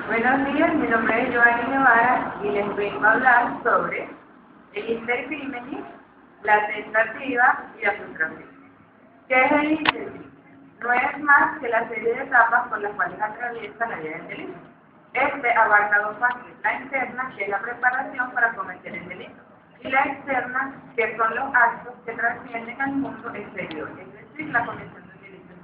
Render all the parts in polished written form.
Buenos días, mi nombre es Joanny Guevara y les vengo a hablar sobre el intercrimen, la tentativa y la frustración. ¿Qué es el intercrimen? No es más que la serie de etapas por las cuales atraviesa la vida del delito. Este abarca dos fases, la interna, que es la preparación para cometer el delito, y la externa, que son los actos que trascienden al mundo exterior, es decir, la comisión del delito.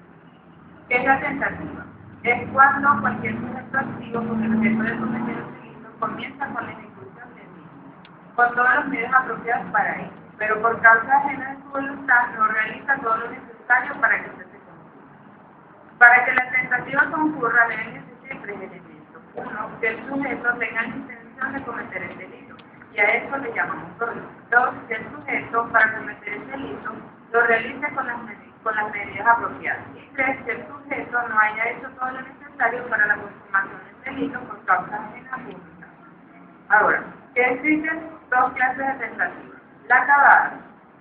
¿Qué es la tentativa? Es cuando cualquier sujeto activo con el objeto de cometer un delito comienza con la ejecución del mismo, con todos los medios apropiados para ello, pero por causa ajena de su voluntad no realiza todo lo necesario para que se concurra. Para que la tentativa concurra deben existir tres elementos. Uno, que el sujeto tenga la intención de cometer el delito, y a eso le llamamos dolo. Dos, que el sujeto, para cometer el delito, lo realice con las medidas apropiadas. Y tres, que el sujeto no haya hecho todo lo necesario para la consumación del delito por causas ajenas públicas. Ahora, ¿qué existen dos clases de tentativas? La acabada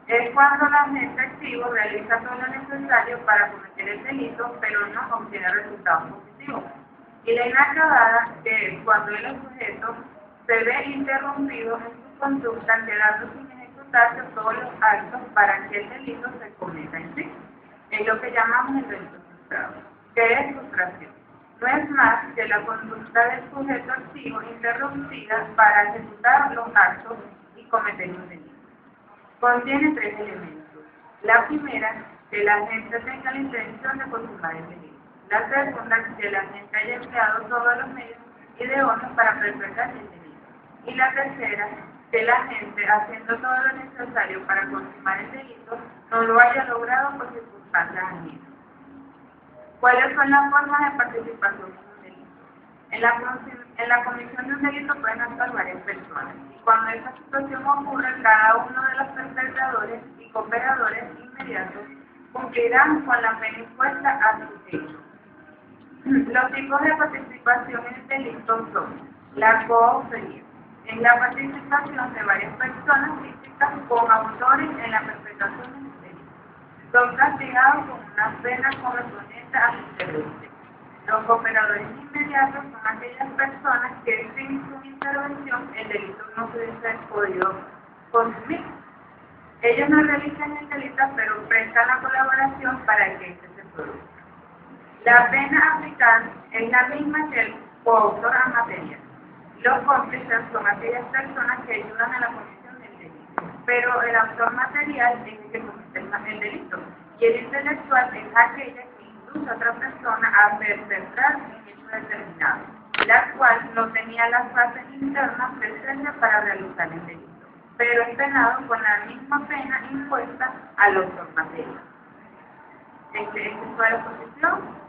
es cuando el agente activo realiza todo lo necesario para cometer el delito, pero no obtiene resultados positivos. Y la inacabada, que es cuando el sujeto se ve interrumpido en su conducta, quedando sin ejecutarse todos los actos para que el delito se cometa en sí. Es lo que llamamos el delito frustrado. ¿Qué es frustración? No es más que la conducta del sujeto activo interrumpida para ejecutar los actos y cometer un delito. Contiene tres elementos. La primera, que el agente tenga la intención de consumar el delito. La segunda, que el agente haya empleado todos los medios idóneos para perpetrar el delito. Y la tercera, que el agente, haciendo todo lo necesario para consumar el delito, no lo haya logrado por circunstancias ajenas. ¿Cuáles son las formas de participación en un delito? En la comisión de un delito pueden actuar varias personas, y cuando esa situación ocurre, cada uno de los perpetradores y cooperadores inmediatos cumplirán con la pena impuesta a su hecho. Los tipos de participación en el delito son la coautoría, es la participación de varias personas físicas con autores en la perpetración del delito. Son castigados con una pena correspondiente a su intervención. Los cooperadores inmediatos son aquellas personas que sin su intervención el delito no se hubiese podido consumir. Ellos no realizan el delito, pero prestan la colaboración para que este se produzca. La pena aplicada es la misma que el coautor a material. Los cómplices son aquellas personas que ayudan a la comisión del delito, pero el autor material es el que comete el delito, y el intelectual es aquella que induce a otra persona a perpetrar un hecho determinado, la cual no tenía las fases internas presentes para realizar el delito, pero es penado con la misma pena impuesta al autor material. Esta es la exposición.